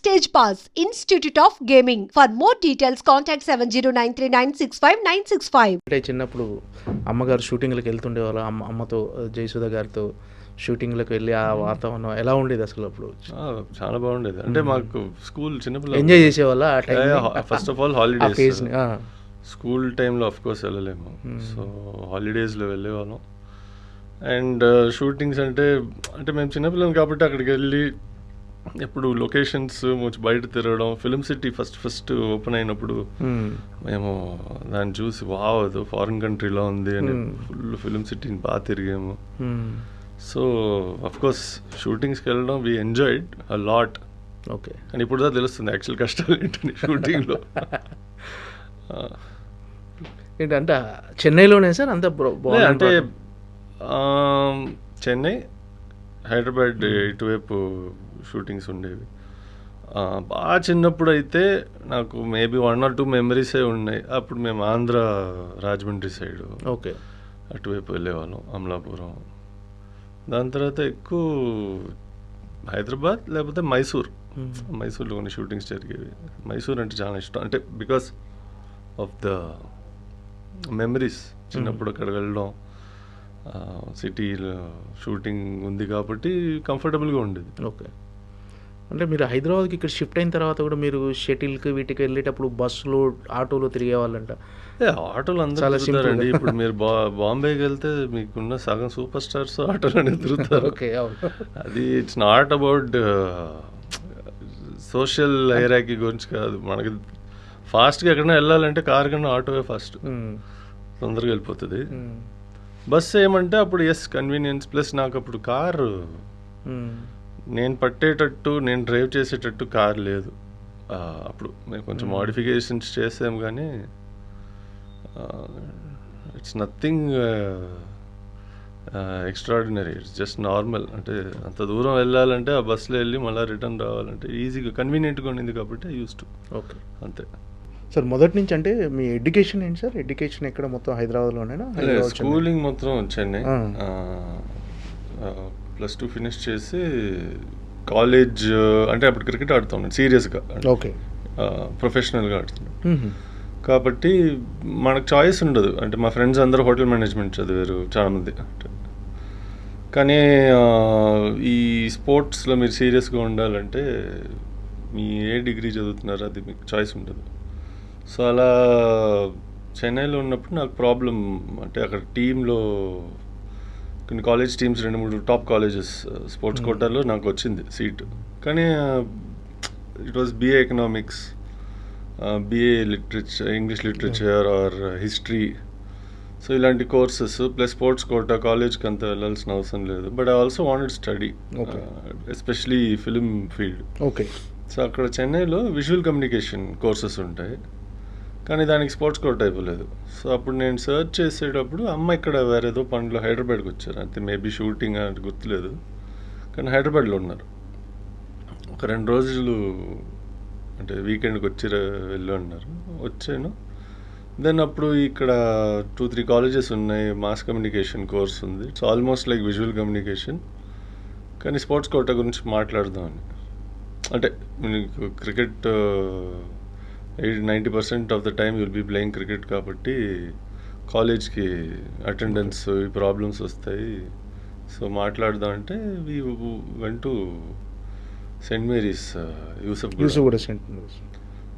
Stage Pass, Institute of Gaming. For more details, contact 70939659659. అంటే చిన్నప్పుడు అమ్మగారు షూటింగ్లకు వెళ్తుండేవాళ్ళ అమ్మతో జయసుధ గారితో షూటింగ్లకు వెళ్ళి ఆ వాతావరణం ఎలా ఉండేది అసలు అప్పుడు? చాలా బాగుండేది. అంటే మాకు స్కూల్ చిన్నపిల్లలు ఎంజాయ్ చేసేవాళ్ళ ఆ time? First of all holidays, school టైంలో ఆఫ్ కోర్స్ వెళ్ళలేము. సో హాలిడేస్లో వెళ్ళేవాళ్ళం. అండ్ షూటింగ్స్ అంటే మేము చిన్నపిల్లలు కాబట్టి అక్కడికి వెళ్ళి ఎప్పుడు లొకేషన్స్ బయట తిరగడం. ఫిలిం సిటీ ఫస్ట్ ఓపెన్ అయినప్పుడు మేము దాన్ని చూసి వావ్ అది ఫారిన్ కంట్రీలో ఉంది అని ఫుల్ ఫిలిం సిటీని బాగా తిరిగాము. సో అఫ్ కోర్స్ షూటింగ్స్కి వెళ్ళడం we enjoyed a lot. Okay. కానీ ఇప్పుడు దా తెలుస్తుంది యాక్చువల్ కష్టాలు ఏంటని షూటింగ్లో. ఏంటంటే చెన్నైలోనే సార్ అంత అంటే చెన్నై, హైదరాబాద్ ఇటువైపు షూటింగ్స్ ఉండేవి. బాగా చిన్నప్పుడు అయితే నాకు మేబీ 1 or 2 మెమరీసే ఉన్నాయి. అప్పుడు మేము ఆంధ్ర రాజమండ్రి సైడ్ ఓకే అటువైపు వెళ్ళేవాళ్ళం, అమలాపురం. దాని తర్వాత ఎక్కువ హైదరాబాద్ లేకపోతే మైసూర్లో కొన్ని షూటింగ్స్ జరిగేవి. మైసూర్ అంటే చాలా ఇష్టం, అంటే బికాస్ ఆఫ్ ద మెమరీస్. చిన్నప్పుడు అక్కడ వెళ్ళడం, సిటీలో షూటింగ్ ఉంది కాబట్టి కంఫర్టబుల్గా ఉండేది. ఓకే. అంటే మీరు హైదరాబాద్కి ఇక్కడ షిఫ్ట్ అయిన తర్వాత కూడా మీరు షటిల్కి వీటికి వెళ్ళేటప్పుడు బస్సులో ఆటోలో తిరిగేవాళ్ళంట? ఆటోలు అందరూ తిరుగుతారండి. ఇప్పుడు మీరు బాంబేకి వెళ్తే మీకున్న సగం సూపర్ స్టార్స్ ఆటోలోనే తిరుగుతారు. ఓకే. అది it's not about social hierarchy గురించి కాదు. మనకి ఫాస్ట్గా ఎక్కడైనా వెళ్ళాలంటే కార్ కన్నా ఆటోవే ఫాస్ట్, తొందరగా వెళ్ళిపోతుంది. బస్ ఏమంటే అప్పుడు కన్వీనియన్స్ ప్లస్ నాకు అప్పుడు కారు నేను పట్టేటట్టు, నేను డ్రైవ్ చేసేటట్టు కార్ లేదు అప్పుడు. మేము కొంచెం మోడిఫికేషన్స్ చేసాము కానీ it's nothing extraordinary, it's just normal. అంటే అంత దూరం వెళ్ళాలంటే ఆ బస్సులో వెళ్ళి మళ్ళీ రిటర్న్ రావాలంటే ఈజీగా కన్వీనియంట్గా ఉండింది కాబట్టి ఐ యూస్ టు. ఓకే. అంతే సార్. మొదటి నుంచి అంటే మీ ఎడ్యుకేషన్ ఏంటి సార్? ఎడ్యుకేషన్ ఎక్కడ? మొత్తం హైదరాబాద్లోనేనా? స్కూలింగ్ మొత్తం చెన్నై. +2 ఫినిష్ చేసి కాలేజ్ అంటే అప్పుడు క్రికెట్ ఆడుతున్నాను సీరియస్గా. ఓకే. ప్రొఫెషనల్గా ఆడుతున్నాను కాబట్టి మనకు చాయిస్ ఉండదు. అంటే మా ఫ్రెండ్స్ అందరూ హోటల్ మేనేజ్మెంట్ చదివారు చాలామంది. కానీ ఈ స్పోర్ట్స్లో మీరు సీరియస్గా ఉండాలంటే మీ ఏ డిగ్రీ చదువుతున్నారో అది మీకు చాయిస్ ఉండదు. సో అలా చెన్నైలో ఉన్నప్పుడు నాకు ప్రాబ్లం అంటే అక్కడ టీంలో కొన్ని college teams 2-3 top colleges sports కోటాలో నాకు వచ్చింది సీట్. కానీ it was BA economics, BA literature, English literature or history. So ఇలాంటి కోర్సెస్ ప్లస్ స్పోర్ట్స్ కోటా, కాలేజ్కి అంత వెళ్ళాల్సిన అవసరం లేదు. But I also wanted study, especially film field. Okay. So అక్కడ చెన్నైలో విజువల్ కమ్యూనికేషన్ కోర్సెస్ ఉంటాయి కానీ దానికి స్పోర్ట్స్ కోటా అయిపోలేదు. సో అప్పుడు నేను సర్చ్ చేసేటప్పుడు అమ్మ ఇక్కడ వేరేదో పనిలో హైదరాబాద్కి వచ్చారు. అంతే, మేబీ షూటింగ్ అంటే గుర్తులేదు. కానీ హైదరాబాద్లో ఉన్నారు. ఒక 2 రోజులు అంటే వీకెండ్కి వెళ్ళి ఉన్నారు. వచ్చాను. దెన్ అప్పుడు ఇక్కడ 2-3 కాలేజెస్ ఉన్నాయి, మాస్ కమ్యూనికేషన్ కోర్స్ ఉంది. It's almost like visual communication కానీ స్పోర్ట్స్ కోటా గురించి మాట్లాడదామని. అంటే మీకు cricket 90% of the time you'll be playing cricket కాబట్టి కాలేజ్కి అటెండెన్స్ ఈ ప్రాబ్లమ్స్ వస్తాయి. సో మాట్లాడదాం అంటే we went to saint Mary's Yousuf.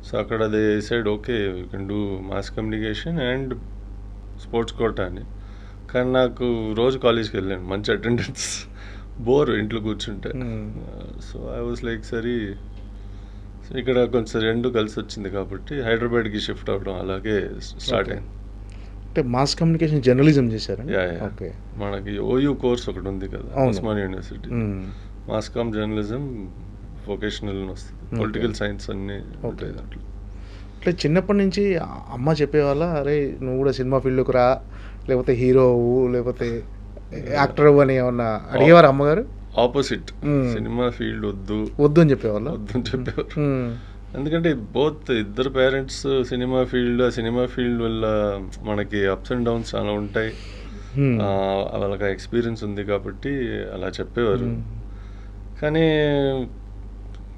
So అక్కడ they said okay you can do mass communication and sports quota అని. కానీ నాకు రోజు కాలేజ్కి వెళ్ళాను, మంచి అటెండెన్స్, బోర్ ఇంట్లో కూర్చుంటే. సో ఐ వాజ్ లైక్ సరే ఇక్కడ కొంచెం 2 కలిసి వచ్చింది కాబట్టి హైదరాబాద్కి షిఫ్ట్ అవ్వడం అలాగే స్టార్ట్ అయింది. అంటే మాస్ కమ్యూనికేషన్ జర్నలిజం చేశారు? ఓకే. మనకి OU కోర్స్ ఒకటి ఉంది కదా Osmania university, mass com journalism vocational వస్తుంది, పొలిటికల్ సైన్స్ అన్నీ ఉంటాయి దాంట్లో. అంటే చిన్నప్పటి నుంచి అమ్మ చెప్పేవాళ్ళ అరే నువ్వు కూడా సినిమా ఫీల్డ్లోకి రా, లేకపోతే హీరో లేకపోతే యాక్టర్ అని ఏమన్నా అడిగేవారు అమ్మగారు? ఆపోజిట్, సినిమా ఫీల్డ్ వద్దు అని చెప్పేవాళ్ళు. ఎందుకంటే ఇద్దరు పేరెంట్స్ సినిమా ఫీల్డ్ వల్ల మనకి అప్స్ అండ్ డౌన్స్ చాలా ఉంటాయి. వాళ్ళకి ఎక్స్పీరియన్స్ ఉంది కాబట్టి అలా చెప్పేవారు. కానీ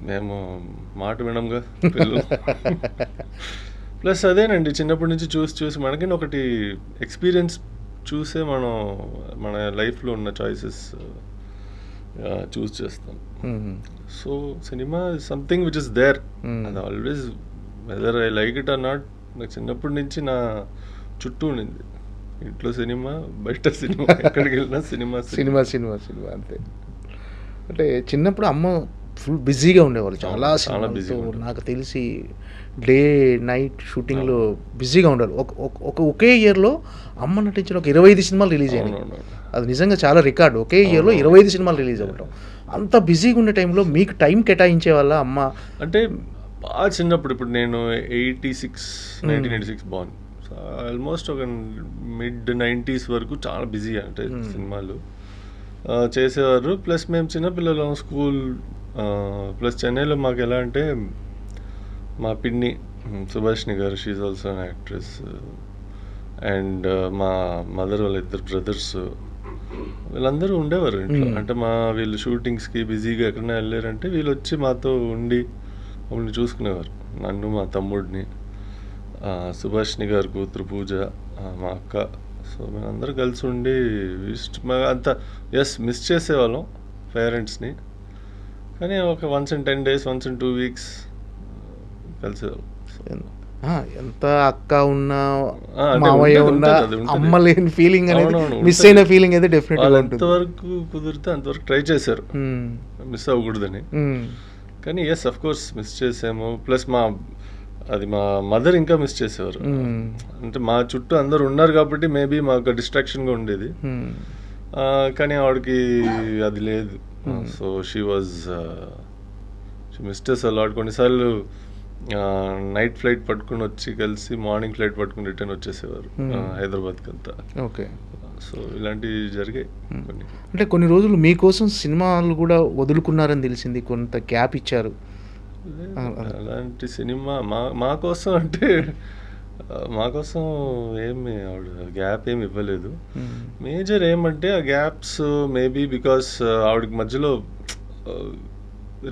మేము మాట వినంగా పిల్లలు. ప్లస్ అదేనండి, చిన్నప్పటి నుంచి చూసి మనకి ఒకటి ఎక్స్పీరియన్స్ చూసే మనం మన లైఫ్లో ఉన్న చాయిసెస్ చూస్ చేస్తాం. So cinema is something which is there, అది always whether I like it or not. నాకు చిన్నప్పటి నుంచి నా చుట్టూ ఉండింది, ఇంట్లో సినిమా, బయట సినిమా, ఎక్కడికి వెళ్ళినా సినిమా సినిమా సినిమా సినిమా అంతే. అంటే చిన్నప్పుడు అమ్మ ఫుల్ బిజీగా ఉండేవాళ్ళు, చాలా బిజీగా. నాకు తెలిసి డే నైట్ షూటింగ్లో బిజీగా ఉండేవాళ్ళు. ఒకే ఇయర్లో అమ్మ నటించిన ఒక 25 సినిమాలు రిలీజ్ అయినాయి. అది నిజంగా చాలా రికార్డు. ఒకే ఇయర్లో 25 సినిమాలు రిలీజ్ అవ్వటం. అంత బిజీగా ఉండే టైంలో మీకు టైం కేటాయించే వాళ్ళ అమ్మ? అంటే బాగా చిన్నప్పుడు, ఇప్పుడు నేను 1986 బాన్, ఆల్మోస్ట్ ఒక మిడ్ 90s వరకు చాలా బిజీ, అంటే సినిమాలు చేసేవారు. ప్లస్ మేము చిన్నపిల్లలు, స్కూల్, ప్లస్ చెన్నైలో మాకు ఎలా అంటే మా పిన్ని సుభాష్ని గారు, she also an actress, and మా మదర్ వాళ్ళ 2 బ్రదర్స్, వీళ్ళందరూ ఉండేవారు ఇంట్లో. అంటే వీళ్ళు షూటింగ్స్కి బిజీగా ఎక్కడైనా వెళ్ళారంటే వీళ్ళు వచ్చి మాతో ఉండి మమ్మల్ని చూసుకునేవారు, నన్ను, మా తమ్ముడిని, సుభాష్ని గారు కూతురు పూజ, మా అక్క. సో మేమందరూ కలిసి ఉండి అంత మిస్ చేసేవాళ్ళం పేరెంట్స్ని. కానీ ఒక once in 10 days, once in 2 weeks కలిసేవాళ్ళం. ఎంత అక్క ఉన్నా, మావయ్య ఉన్నా, అమ్మ లేని ఫీలింగ్ అనేది, మిస్ అయిన ఫీలింగ్ అయితే డెఫినెట్గా ఎంతవరకు కుదిరితే అంతవరకు ట్రై చేశారు మిస్ అవ్వకూడదని. కానీ అఫ్ కోర్స్ మిస్ చేసాము. ప్లస్ మా మదర్ ఇంకా మిస్ చేసేవారు. అంటే మా చుట్టూ అందరు ఉన్నారు కాబట్టి మేబీ మాకు డిస్ట్రాక్షన్గా ఉండేది, కానీ ఆవిడకి అది లేదు. సో షీ మిస్టర్స్ అలాట్. కొన్నిసార్లు నైట్ ఫ్లైట్ పట్టుకుని వచ్చి కలిసి మార్నింగ్ ఫ్లైట్ పట్టుకుని రిటర్న్ వచ్చేసేవారు హైదరాబాద్కి అంతా. ఓకే. సో ఇలాంటివి జరిగాయి కొన్ని. అంటే కొన్ని రోజులు మీకోసం సినిమాలు కూడా వదులుకున్నారని తెలిసింది, కొంత గ్యాప్ ఇచ్చారు. అలాంటి సినిమా మా కోసం అంటే మా కోసం ఏమి ఆవిడ గ్యాప్ ఏమి ఇవ్వలేదు. మేజర్ ఏమంటే ఆ గ్యాప్స్ మేబీ బికాస్ ఆవిడకి మధ్యలో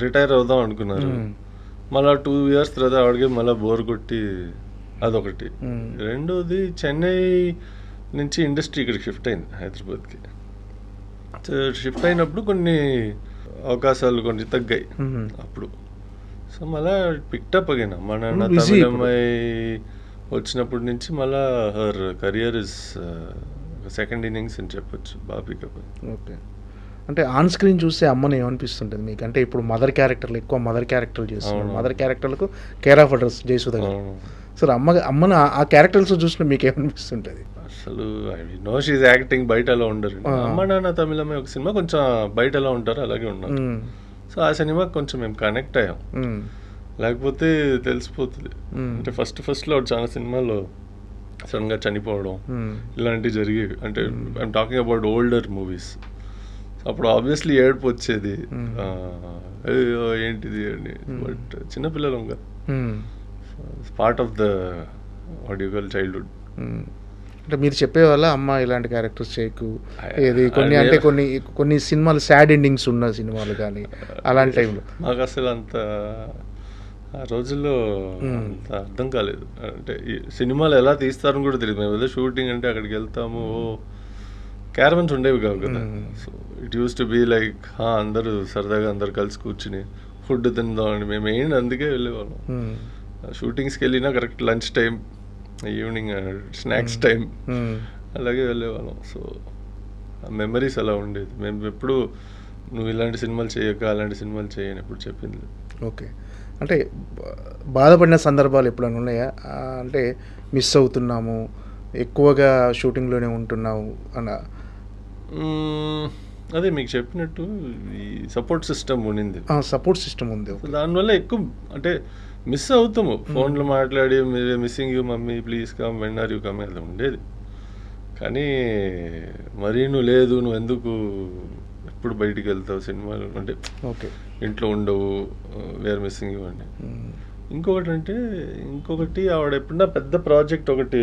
రిటైర్ అవుదాం అనుకున్నారు. మళ్ళీ 2 years తర్వాత ఆవిడకి మళ్ళీ బోర్ కొట్టి అదొకటి. రెండోది చెన్నై నుంచి ఇండస్ట్రీ ఇక్కడికి షిఫ్ట్ అయింది హైదరాబాద్కి. షిఫ్ట్ అయినప్పుడు కొన్ని అవకాశాలు కొన్ని తగ్గాయి అప్పుడు. సో మళ్ళీ పిక్టప్ అగైన్. అమ్మ నాన్న తమిళ అమ్మాయి వచ్చినప్పటి నుంచి మళ్ళీ her career is second innings అని చెప్పొచ్చు, బాగా పికప్. ఓకే. అంటే ఆన్ స్క్రీన్ చూస్తే అమ్మని ఏమనిపిస్తుంటుంది మీకు? అంటే ఇప్పుడు మదర్ క్యారెక్టర్లు ఎక్కువ మదర్ క్యారెక్టర్లు చేస్తున్నారు, మదర్ క్యారెక్టర్లకు కేర్ ఆఫ్ అడ్రస్ జయసుధ గారు. సార్ అమ్మని ఆ క్యారెక్టర్స్ చూసిన మీకు ఏమనిపిస్తుంటుంది? అసలు ఐ నో షీఈ్ యాక్టింగ్, బయట అలా ఉండరు. అమ్మ నాన్న తమిళమే ఒక సినిమా కొంచెం బయట ఎలా ఉంటారు అలాగే ఉన్నారు. సో ఆ సినిమా కొంచెం మేము కనెక్ట్ అయ్యాం, లేకపోతే తెలిసిపోతుంది. అంటే ఫస్ట్లో చాలా సినిమాలో సడన్గా చనిపోవడం ఇలాంటివి జరిగేవి. అంటే I'm talking about older movies. అప్పుడు ఆబ్వియస్లీ ఏడుపు వచ్చేది, అయ్యో ఏంటిది అని. బట్ చిన్నపిల్లలు కదా, part of the what you call childhood. అంటే మీరు చెప్పేవాళ్ళ అమ్మ ఇలాంటి క్యారెక్టర్స్ చేయకు, ఏది కొన్ని అంటే కొన్ని సినిమాలు సాడ్ ఎండింగ్స్ ఉన్న సినిమాలు కానీ అలాంటి టైంలో? మాకు అసలు అంత ఆ రోజుల్లో అంత అర్థం కాలేదు. అంటే సినిమాలు ఎలా తీస్తారని కూడా తెలియదు. మేము ఏదో షూటింగ్ అంటే అక్కడికి వెళ్తాము, క్యారవన్స్ ఉండేవి కావు కదా. So it use to be like అందరూ సరదాగా అందరు కలిసి కూర్చుని ఫుడ్ తిందామని మేము ఏంటి అందుకే వెళ్ళేవాళ్ళం. షూటింగ్స్కి వెళ్ళినా correct lunch time, evening snacks time అలాగే వెళ్ళేవాళ్ళం. సో ఆ మెమరీస్ అలా ఉండేది. మేము ఎప్పుడు నువ్వు ఇలాంటి సినిమాలు చేయక అలాంటి సినిమాలు చేయని ఎప్పుడు చెప్పింది. ఓకే. అంటే బాధపడిన సందర్భాలు ఎప్పుడైనా ఉన్నాయా? అంటే మిస్ అవుతున్నాము, ఎక్కువగా షూటింగ్లోనే ఉంటున్నాము అన్న? అదే మీకు చెప్పినట్టు ఈ సపోర్ట్ సిస్టమ్ ఉండింది. సపోర్ట్ సిస్టమ్ ఉంది, దానివల్ల ఎక్కువ అంటే మిస్ అవుతాము. ఫోన్లో మాట్లాడి missing you mummy please come, when are you come, అది ఉండేది. కానీ మరీ నువ్వు ఎందుకు ఎప్పుడు బయటికి వెళ్తావు సినిమాలు అంటే, ఓకే ఇంట్లో ఉండవు, వేర్ మిస్సింగ్ యూ అని. ఇంకొకటి ఆవిడ ఎప్పుడన్నా పెద్ద ప్రాజెక్ట్ ఒకటి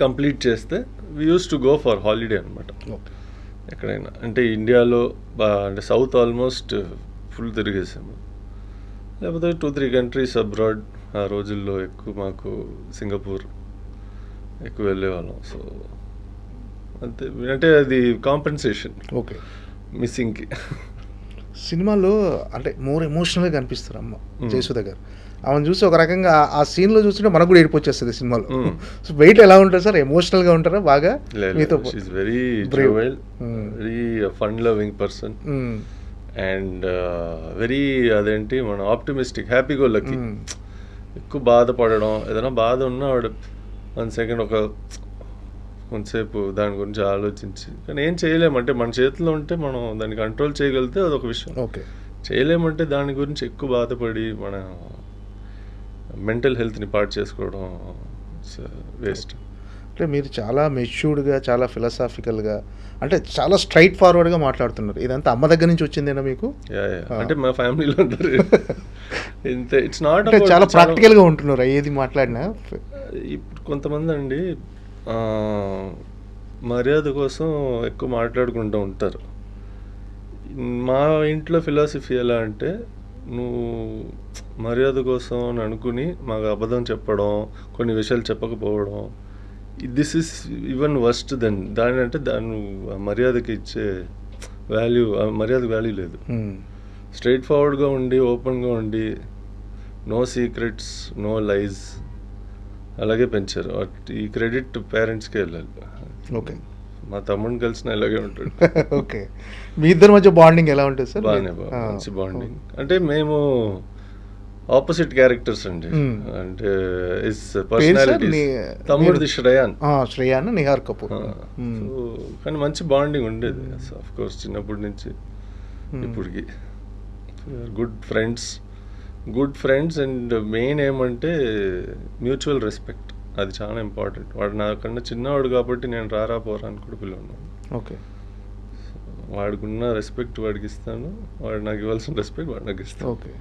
కంప్లీట్ చేస్తే we use to go for holiday అనమాట. ఎక్కడైనా అంటే ఇండియాలో అంటే సౌత్ ఆల్మోస్ట్ ఫుల్ తిరిగేసాము. లేకపోతే 2-3 కంట్రీస్ అబ్రాడ్. ఆ రోజుల్లో ఎక్కువ మాకు సింగపూర్ ఎక్కువ వెళ్ళేవాళ్ళం. సో అంతే, అంటే అది కాంపెన్సేషన్ ఓకే. మిస్సింగ్కి. సినిమాలో అంటే మోర్ ఎమోషనల్గా కనిపిస్తారు అమ్మ జయసుధ గారు. ఆమెను చూసి ఒక రకంగా ఆ సీన్లో చూస్తుంటే మనకు కూడా ఏడుపు వచ్చేస్తుంది సినిమాలో. సో వెయిట్ ఎలా ఉంటుంది సార్? ఎమోషనల్గా ఉంటారా బాగా? మీతో very jewel, very fun loving person and very అదేంటి మన ఆప్టిమిస్టిక్, హ్యాపీ గో లక్కీ. ఎక్కువ బాధపడడం, ఏదైనా బాధ ఉన్నా వాడు 1 సెకండ్ కొంతసేపు దాని గురించి ఆలోచించి, కానీ ఏం చేయలేమంటే మన చేతిలో ఉంటే మనం దాన్ని కంట్రోల్ చేయగలిగితే అదొక విషయం. ఓకే. చేయలేమంటే దాని గురించి ఎక్కువ బాధపడి మన మెంటల్ హెల్త్ని పాడు చేసుకోవడం వేస్ట్. అంటే మీరు చాలా మెచ్యూర్డ్గా, చాలా ఫిలాసాఫికల్గా, అంటే చాలా స్ట్రైట్ ఫార్వర్డ్గా మాట్లాడుతున్నారు. ఇదంతా అమ్మ దగ్గర నుంచి వచ్చిందేనా మీకు? అంటే మా ఫ్యామిలీలో అందరూ ఇంతే. ఇట్స్ నాట్ చాలా ప్రాక్టికల్గా ఉంటున్నారు ఏది మాట్లాడినా. ఇప్పుడు కొంతమంది అండి మర్యాద కోసం ఎక్కువ మాట్లాడుకుంటూ ఉంటారు. మా ఇంట్లో ఫిలాసఫీ ఎలా అంటే, నువ్వు మర్యాద కోసం అని అనుకుని మాకు అబద్ధం చెప్పడం, కొన్ని విషయాలు చెప్పకపోవడం, this is even worst than దాని అంటే దాన్ని మర్యాదకి ఇచ్చే వాల్యూ, మర్యాదకు వాల్యూ లేదు. స్ట్రైట్ ఫార్వర్డ్గా ఉండి, ఓపెన్గా ఉండి, నో సీక్రెట్స్, నో లైజ్, అలాగే పెంచారు. ఈ క్రెడిట్ పేరెంట్స్కే వెళ్ళాలి. ఓకే. మా తమ్ముడిని కలిసిన ఇలాగే ఉంటాడు. ఓకే. మీ ఇద్దరి మధ్య బాండింగ్ ఎలా ఉంటుంది సార్? బాగానే, మంచి బాండింగ్. అంటే మేము ఆపోజిట్ క్యారెక్టర్స్ అండి. అంటే ఇస్ పర్సనాలిటీస్. తమ్ముడిది శ్రేయాన్, నిహార్ కపూర్. కానీ మంచి బాండింగ్ ఉండేది ఆఫ్ కోర్స్ చిన్నప్పటి నుంచి ఇప్పటికి. గుడ్ ఫ్రెండ్స్ అండ్ మెయిన్ ఏమంటే మ్యూచువల్ రెస్పెక్ట్. అది చాలా ఇంపార్టెంట్. వాడు నాకన్నా చిన్నవాడు కాబట్టి నేను రారా పోరా అని కూడా పిలువన్నాను. ఓకే. వాడికున్న రెస్పెక్ట్ వాడికి ఇస్తాను, వాడు నాకు ఇవ్వాల్సిన రెస్పెక్ట్ వాడు నాకు ఇస్తాను. ఓకే.